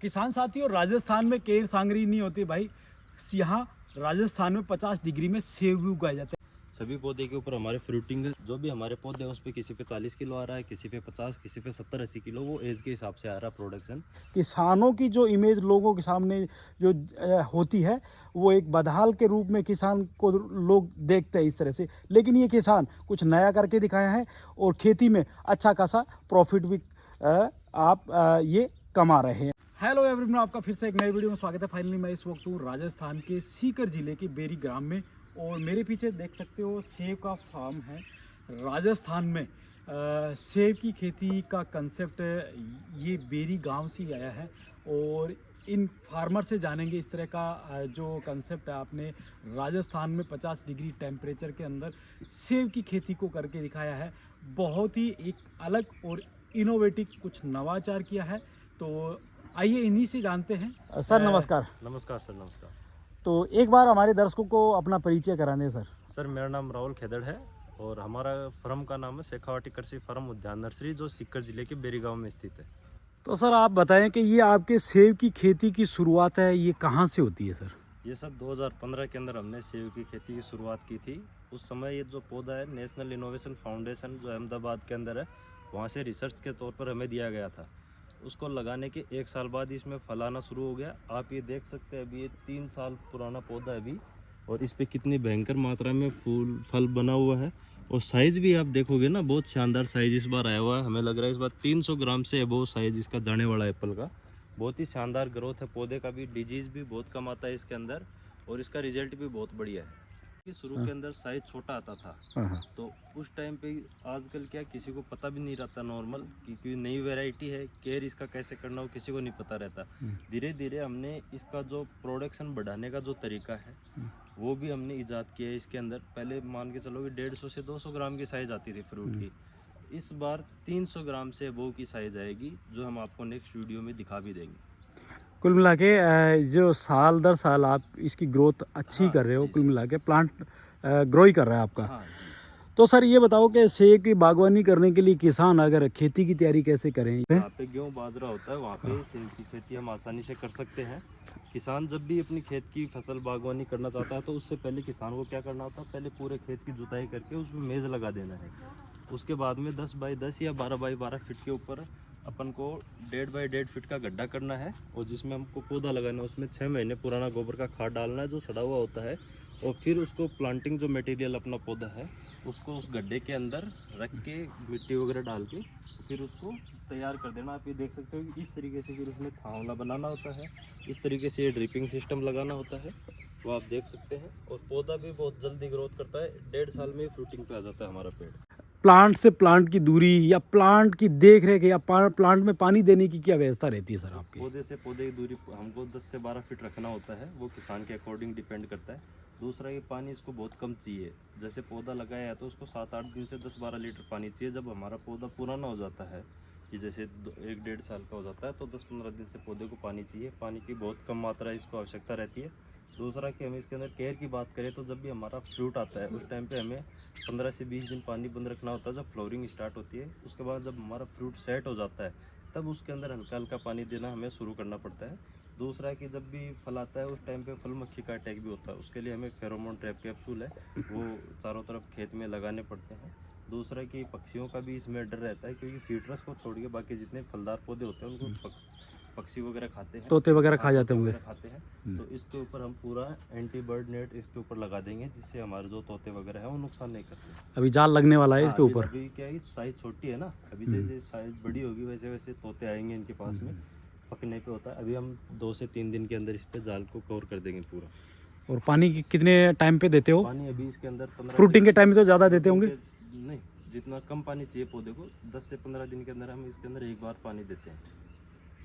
किसान साथियों, राजस्थान में केर सांगरी नहीं होती भाई। यहाँ राजस्थान में 50 डिग्री में सेब भी उगाए जाते हैं। सभी पौधे के ऊपर हमारे फ्रूटिंग जो भी हमारे पौधे हैं उस पे किसी पे 40 किलो आ रहा है, किसी पे 50, किसी पे 70-80 किलो, वो एज के हिसाब से आ रहा है प्रोडक्शन। किसानों की जो इमेज लोगों के सामने जो होती है, वो एक बदहाल के रूप में किसान को लोग देखते हैं इस तरह से। लेकिन ये किसान कुछ नया करके दिखाया है और खेती में अच्छा खासा प्रॉफिट भी ये कमा रहे हैं। हेलो एवरीवन, आपका फिर से एक नई वीडियो में स्वागत है। फाइनली मैं इस वक्त हूँ राजस्थान के सीकर जिले के बेरी ग्राम में और मेरे पीछे देख सकते हो सेब का फार्म है। राजस्थान में सेब की खेती का कंसेप्ट ये बेरी गांव से ही आया है और इन फार्मर से जानेंगे इस तरह का जो कंसेप्ट है आपने राजस्थान में 50 डिग्री टेम्परेचर के अंदर सेब की खेती को करके दिखाया है। बहुत ही एक अलग और इनोवेटिव कुछ नवाचार किया है। तो आइए इन्हीं से जानते हैं। सर नमस्कार। नमस्कार सर, नमस्कार। तो एक बार हमारे दर्शकों को अपना परिचय कराने सर। सर मेरा नाम राहुल खेदड़ है और हमारा फर्म का नाम है शेखावाटी कृषि फर्म उद्यान नर्सरी, जो सीकर जिले के बेरी गांव में स्थित है। तो सर आप बताएं कि ये आपके सेब की खेती की शुरुआत है, ये कहाँ से होती है सर? ये सब 2015 के अंदर हमने सेब की खेती की शुरुआत की थी। उस समय ये जो पौधा है नेशनल इनोवेशन फाउंडेशन जो अहमदाबाद के अंदर है, वहाँ से रिसर्च के तौर पर हमें दिया गया था। उसको लगाने के 1 साल बाद इसमें फल आना शुरू हो गया। आप ये देख सकते हैं, अभी ये 3 साल पुराना पौधा है अभी, और इस पे कितनी भयंकर मात्रा में फल बना हुआ है। और साइज़ भी आप देखोगे ना, बहुत शानदार साइज़ इस बार आया हुआ है। हमें लग रहा है इस बार 300 ग्राम से अबोव साइज़ इसका जाने वाला एप्पल का। बहुत ही शानदार ग्रोथ है पौधे का भी, डिजीज़ भी बहुत कम आता है इसके अंदर, और इसका रिजल्ट भी बहुत बढ़िया है। शुरू के अंदर साइज छोटा आता था, तो उस टाइम पे आजकल क्या किसी को पता भी नहीं रहता नॉर्मल, क्योंकि नई वैरायटी है, केयर इसका कैसे करना हो किसी को नहीं पता रहता। धीरे धीरे हमने इसका जो प्रोडक्शन बढ़ाने का जो तरीका है वो भी हमने इजाद किया है इसके अंदर। पहले मान के चलो कि 150 से 200 ग्राम की साइज आती थी फ्रूट की, इस बार 300 ग्राम से अबोव की साइज आएगी, जो हम आपको नेक्स्ट वीडियो में दिखा भी देंगे। कुल मिला के जो साल दर साल आप इसकी ग्रोथ अच्छी कर रहे हो, कुल मिला के प्लांट ग्रो ही कर रहा है आपका। तो सर ये बताओ कि सेब की बागवानी करने के लिए किसान अगर खेती की तैयारी कैसे करें? जहाँ पे गेहूँ बाजरा होता है वहाँ पे सेब की खेती हम आसानी से कर सकते हैं। किसान जब भी अपनी खेत की फसल बागवानी करना चाहता है तो उससे पहले किसान को क्या करना होता है, पहले पूरे खेत की जुताई करके उसमें मेज़ लगा देना है। उसके बाद में 10 बाई 10 या 12 बाई 12 फीट के ऊपर अपन को 1.5 बाई 1.5 फीट का गड्ढा करना है, और जिसमें हमको पौधा लगाना है उसमें 6 महीने पुराना गोबर का खाद डालना है जो सड़ा हुआ होता है, और फिर उसको प्लांटिंग जो मटेरियल अपना पौधा है उसको उस गड्ढे के अंदर रख के मिट्टी वगैरह डाल के फिर उसको तैयार कर देना। आप ये देख सकते हो कि इस तरीके से फिर उसमें थावला बनाना होता है, इस तरीके से ये ड्रिपिंग सिस्टम लगाना होता है, वो आप देख सकते हैं। और पौधा भी बहुत जल्दी ग्रोथ करता है, 1.5 साल में फ्रूटिंग पे आ जाता है हमारा पेड़। प्लांट से प्लांट की दूरी या प्लांट की देख रेख या प्लांट में पानी देने की क्या व्यवस्था रहती है सर आपकी? पौधे से पौधे की दूरी हमको 10 से 12 फीट रखना होता है, वो किसान के अकॉर्डिंग डिपेंड करता है। दूसरा ये पानी इसको बहुत कम चाहिए। जैसे पौधा लगाया है तो उसको 7-8 दिन से 10-12 लीटर पानी चाहिए। जब हमारा पौधा पुराना हो जाता है, कि जैसे 1-1.5 साल का हो जाता है, तो 10-15 दिन से पौधे को पानी चाहिए। पानी की बहुत कम मात्रा इसको आवश्यकता रहती है। दूसरा कि हमें इसके अंदर केयर की बात करें तो जब भी हमारा फ्रूट आता है उस टाइम पे हमें 15 से 20 दिन पानी बंद रखना होता है, जब फ्लोरिंग स्टार्ट होती है। उसके बाद जब हमारा फ्रूट सेट हो जाता है तब उसके अंदर हल्का हल्का पानी देना हमें शुरू करना पड़ता है। दूसरा कि जब भी फल आता है उस टाइम पे फल मक्खी का अटैक भी होता है, उसके लिए हमें फेरोमोन ट्रैप कैप्सूल है वो चारों तरफ खेत में लगाने पड़ते हैं। दूसरा कि पक्षियों का भी इसमें डर रहता है, क्योंकि सीट्रस को छोड़ के बाकी जितने फलदार पौधे होते हैं उनको पक्षी वगैरह खाते हैं, तोते वगैरह खा जाते होंगे। खाते हैं। तो इसके ऊपर हम पूरा एंटी बर्ड नेट इसके ऊपर लगा देंगे, जिससे हमारे जो तोते वगैरह हैं वो नुकसान नहीं करते। अभी जाल लगने वाला है इसके ऊपर। अभी क्या है, साइज छोटी है ना, अभी जैसे साइज बड़ी होगी वैसे वैसे तोते आएंगे इनके पास में, पकने पे होता है। अभी हम 2 से 3 दिन के अंदर इस पे जाल को कवर कर देंगे पूरा। और पानी कितने टाइम पे देते हो? पानी अभी इसके अंदर 15 फ्रूटिंग के टाइम में तो ज़्यादा देते होंगे? नहीं, जितना कम पानी चाहिए पौधे को, 10 से 15 दिन के अंदर हम इसके अंदर एक बार पानी देते हैं।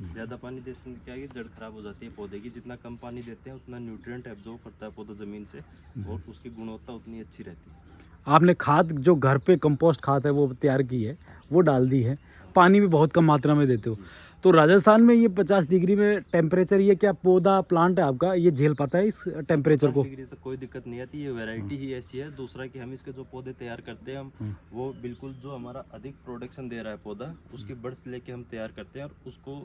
ज़्यादा पानी देने से क्या है कि जड़ खराब हो जाती है पौधे की। जितना कम पानी देते हैं उतना न्यूट्रिएंट एब्जॉर्ब करता है पौधा ज़मीन से, और उसकी गुणवत्ता उतनी अच्छी रहती है। आपने खाद जो घर पे कंपोस्ट खाद है वो तैयार की है, वो डाल दी है, पानी भी बहुत कम मात्रा में देते हो। तो राजस्थान में ये 50 डिग्री में टेम्परेचर, ये क्या पौधा प्लांट है आपका, ये झेल पाता है इस टेम्परेचर को? 50 डिग्री तक कोई दिक्कत नहीं आती, ये वैरायटी ही ऐसी है। दूसरा कि हम इसके जो पौधे तैयार करते हैं हम वो बिल्कुल जो हमारा अधिक प्रोडक्शन दे रहा है पौधा, उसकी बर्ड्स लेके हम तैयार करते हैं, और उसको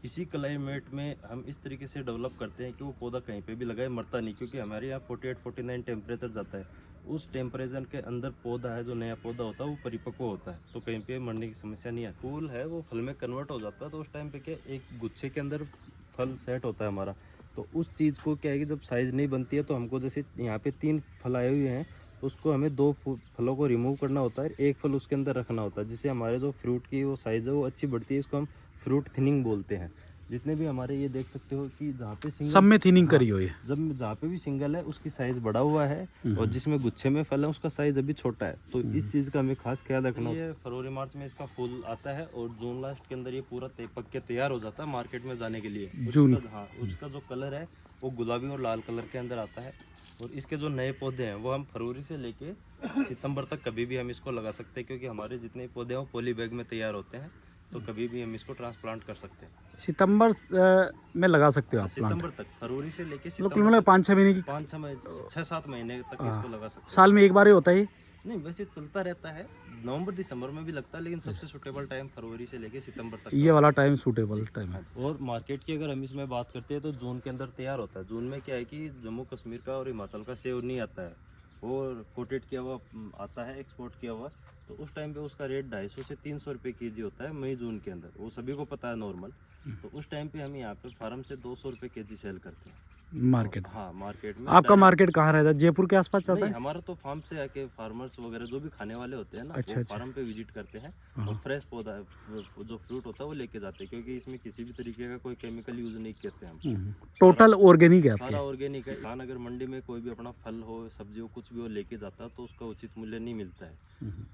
इसी क्लाइमेट में हम इस तरीके से डेवलप करते हैं कि वो पौधा कहीं पे भी लगाए मरता नहीं, क्योंकि हमारे यहाँ 48-49 टेम्परेचर जाता है। उस टेम्परेचर के अंदर पौधा है, जो नया पौधा होता है वो परिपक्व होता है, तो कहीं पे मरने की समस्या नहीं आती। फूल है वो फल में कन्वर्ट हो जाता है, तो उस टाइम पे क्या एक गुच्छे के अंदर फल सेट होता है हमारा। तो उस चीज़ को क्या है कि जब साइज़ नहीं बनती है तो हमको, जैसे यहाँ पे 3 फल आए हुए हैं, उसको हमें 2 फलों को रिमूव करना होता है, एक फल उसके अंदर रखना होता है, जिससे हमारे जो फ्रूट की वो साइज़ है वो अच्छी बढ़ती है। इसको हम फ्रूट थिनिंग बोलते हैं। जितने भी हमारे ये देख सकते हो कि जहाँ पे सिंगल, सब में थिनिंग करी हुई है। जब जहाँ पे भी सिंगल है उसकी साइज बड़ा हुआ है, और जिसमें गुच्छे में फल है उसका साइज अभी छोटा है। तो इस चीज़ का हमें खास ख्याल रखना। ये फरवरी मार्च में इसका फूल आता है, और जून लास्ट के अंदर ये पूरा पक के तैयार हो जाता है मार्केट में जाने के लिए। जून, हाँ, उसका जो कलर है वो गुलाबी और लाल कलर के अंदर आता है। और इसके जो नए पौधे हैं वो हम फरवरी से लेके सितंबर तक कभी भी हम इसको लगा सकते हैं, क्योंकि हमारे जितने पौधे हैं वो पॉली बैग में तैयार होते हैं, तो कभी भी हम इसको ट्रांसप्लांट कर सकते हैं। सितंबर में लगा सकते हो आप प्लांट? सितंबर तक, फरवरी से लेके मतलब सितंबर कुल मिला 5-6 महीने की, 6-7 महीने तक इसको लगा सकते साल में एक बार ही होता है ये? हैं। नहीं, वैसे चलता रहता है, नवंबर दिसंबर में भी लगता है, लेकिन सबसे सुटेबल टाइम फरवरी से लेके सितंबर तक ये वाला टाइम सूटेबल टाइम है। और मार्केट की अगर हम इसमें बात करते हैं तो जून के अंदर तैयार होता है। जून में क्या है कि जम्मू कश्मीर का और हिमाचल का सेब नहीं आता है, और कोटेड किया हुआ आता है, एक्सपोर्ट किया हुआ। तो उस टाइम पे उसका रेट 250 से 300 रुपये के जी होता है मई जून के अंदर, वो सभी को पता है नॉर्मल। तो उस टाइम पे हम यहाँ पे फार्म से 200 रुपये के जी सेल करते हैं मार्केट? हाँ, मार्केट में। आपका मार्केट कहाँ रहता है? जयपुर के आसपास चलता नहीं, है? हमारा तो फार्म से आके फार्मर्स वगैरह जो भी खाने वाले होते हैं ना, अच्छा, वो अच्छा। फार्म पे विजिट करते हैं, और फ्रेश पौधा जो फ्रूट होता है वो लेके जाते हैं, क्योंकि इसमें किसी भी तरीके का कोई केमिकल यूज नहीं करते हम। टोटल ऑर्गेनिक है आपके? सारा ऑर्गेनिक है। किसान अगर मंडी में कोई भी अपना फल हो, सब्जी हो, कुछ भी हो लेके जाता है तो उसका उचित मूल्य नहीं मिलता है।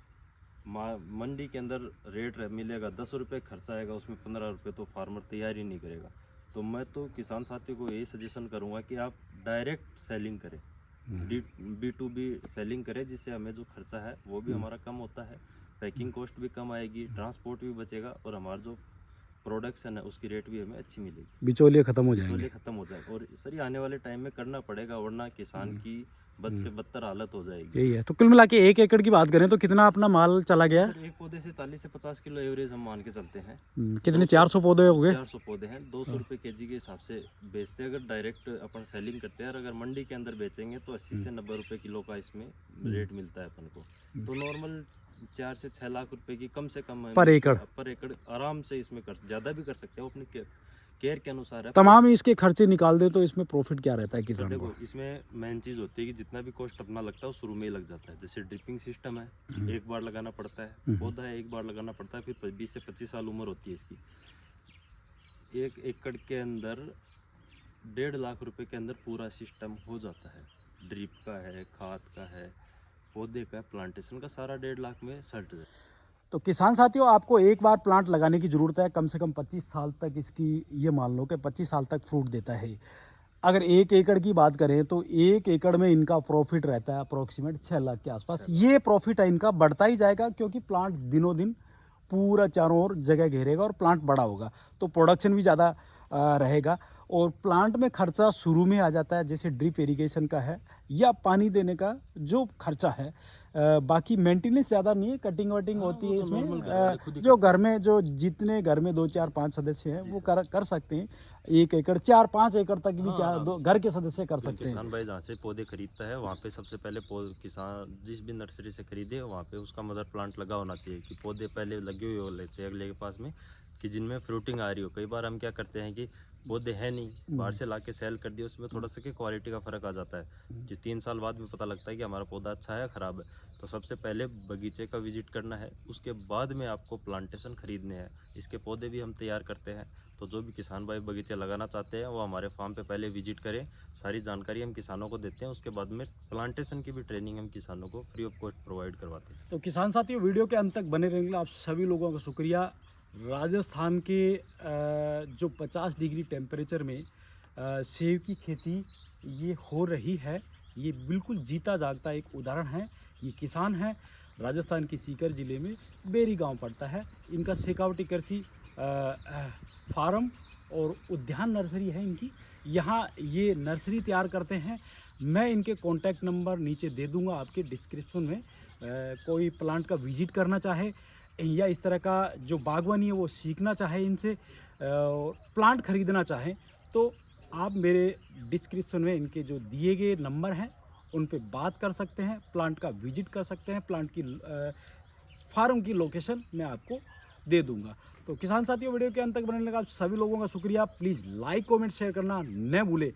मंडी के अंदर रेट मिलेगा 10 रुपये, खर्चा आएगा उसमें 15 रुपये, तो फार्मर तैयार ही नहीं करेगा। तो मैं तो किसान साथियों को यही सजेशन करूंगा कि आप डायरेक्ट सेलिंग करें, B2B सेलिंग करें, जिससे हमें जो खर्चा है वो भी हमारा कम होता है, पैकिंग कॉस्ट भी कम आएगी, ट्रांसपोर्ट भी बचेगा, और हमारा जो प्रोडक्शन है उसकी रेट भी हमें अच्छी मिलेगी, बिचौलिए खत्म हो जाएंगे। बिचौलिए खत्म हो जाएगा। और सर ये आने वाले टाइम में करना पड़ेगा, वरना किसान की बद से बदतर हालत हो जाएगी। यही है। तो कुल मिला के 1 एकड़ की बात करें तो कितना अपना माल चला गया? सर एक पौधे से 40 से 50 किलो एवरेज हम मान के चलते हैं। कितने 400 पौधे हो गए? 400 पौधे हैं, 200 रुपये के जी के हिसाब से बेचते हैं अगर डायरेक्ट अपन सेलिंग करते हैं। और अगर मंडी के अंदर बेचेंगे तो 80 से 90 रुपये किलो का इसमें रेट मिलता है अपन को। तो नॉर्मल 4 से 6 लाख रुपए की कम से कम पर एकड़ आराम से इसमें कर, ज़्यादा भी कर सकते हैं, अपनी केयर के अनुसार है। तमाम इसके खर्चे निकाल दे तो इसमें प्रॉफिट क्या रहता है तो किसान देखो, को? इसमें मेन चीज़ होती है कि जितना भी कॉस्ट अपना लगता है वो शुरू में ही लग जाता है। जैसे ड्रिपिंग सिस्टम है, एक बार लगाना पड़ता है, पौधा है एक बार लगाना पड़ता है, फिर 20 से 25 साल उम्र होती है इसकी। 1 एकड़ के अंदर 1.5 लाख रुपए के अंदर पूरा सिस्टम हो जाता है। ड्रिप का है, खाद का है, पौधे का, प्लांटेशन का, सारा 1.5 लाख में सेट है। तो किसान साथियों, आपको एक बार प्लांट लगाने की ज़रूरत है, कम से कम 25 साल तक इसकी, ये मान लो कि 25 साल तक फ्रूट देता है। अगर 1 एकड़ की बात करें तो 1 एकड़ में इनका प्रॉफिट रहता है अप्रोक्सीमेट 6 लाख के आसपास। ये प्रॉफिट है इनका, बढ़ता ही जाएगा, क्योंकि प्लांट दिनों दिन पूरा चारों ओर जगह घेरेगा और प्लांट बड़ा होगा, तो प्रोडक्शन भी ज़्यादा रहेगा। और प्लांट में खर्चा शुरू में आ जाता है, जैसे ड्रिप इरिगेशन का है या पानी देने का जो खर्चा है। बाकी मेंटेनेंस ज़्यादा नहीं है, कटिंग वटिंग होती है इसमें। जो घर में, जो जितने घर में 2 4 5 सदस्य हैं वो कर सकते हैं। 1 एकड़ 4-5 एकड़ तक भी घर के सदस्य कर सकते हैं। किसान भाई जहाँ से पौधे खरीदता है वहाँ पे सबसे पहले किसान जिस भी नर्सरी से खरीदे वहाँ पे उसका मदर प्लांट लगा होना चाहिए, कि पौधे पहले लगे हुए होने चाहिए अगले के पास में, कि जिनमें फ्रूटिंग आ रही हो। कई बार हम क्या करते हैं कि पौधे हैं नहीं, बाहर से ला के सेल कर दिए, उसमें थोड़ा सा कि क्वालिटी का फ़र्क आ जाता है, जो 3 साल बाद में पता लगता है कि हमारा पौधा अच्छा है या ख़राब है। तो सबसे पहले बगीचे का विजिट करना है, उसके बाद में आपको प्लांटेशन खरीदने हैं। इसके पौधे भी हम तैयार करते हैं, तो जो भी किसान भाई बगीचे लगाना चाहते हैं वो हमारे फार्म पे पहले विजिट करें। सारी जानकारी हम किसानों को देते हैं, उसके बाद में प्लांटेशन की भी ट्रेनिंग हम किसानों को फ्री ऑफ कॉस्ट प्रोवाइड करवाते हैं। तो किसान साथियों, वीडियो के अंत तक बने रहने के लिए आप सभी लोगों का शुक्रिया। राजस्थान के जो 50 डिग्री टेम्परेचर में सेब की खेती ये हो रही है, ये बिल्कुल जीता जागता एक उदाहरण है। ये किसान है, राजस्थान के सीकर ज़िले में बेरी गांव पड़ता है। इनका शेखावटी कृषि फार्म और उद्यान नर्सरी है इनकी। यहाँ ये नर्सरी तैयार करते हैं। मैं इनके कॉन्टैक्ट नंबर नीचे दे दूँगा आपके डिस्क्रिप्शन में। कोई प्लांट का विजिट करना चाहे या इस तरह का जो बागवानी है वो सीखना चाहे इनसे, प्लांट खरीदना चाहें तो आप मेरे डिस्क्रिप्शन में इनके जो दिए गए नंबर हैं उन पे बात कर सकते हैं, प्लांट का विजिट कर सकते हैं, प्लांट की फार्म की लोकेशन मैं आपको दे दूंगा। तो किसान साथियों, वीडियो के अंत तक बनने लगा आप सभी लोगों का शुक्रिया। प्लीज़ लाइक कमेंट शेयर करना न भूले।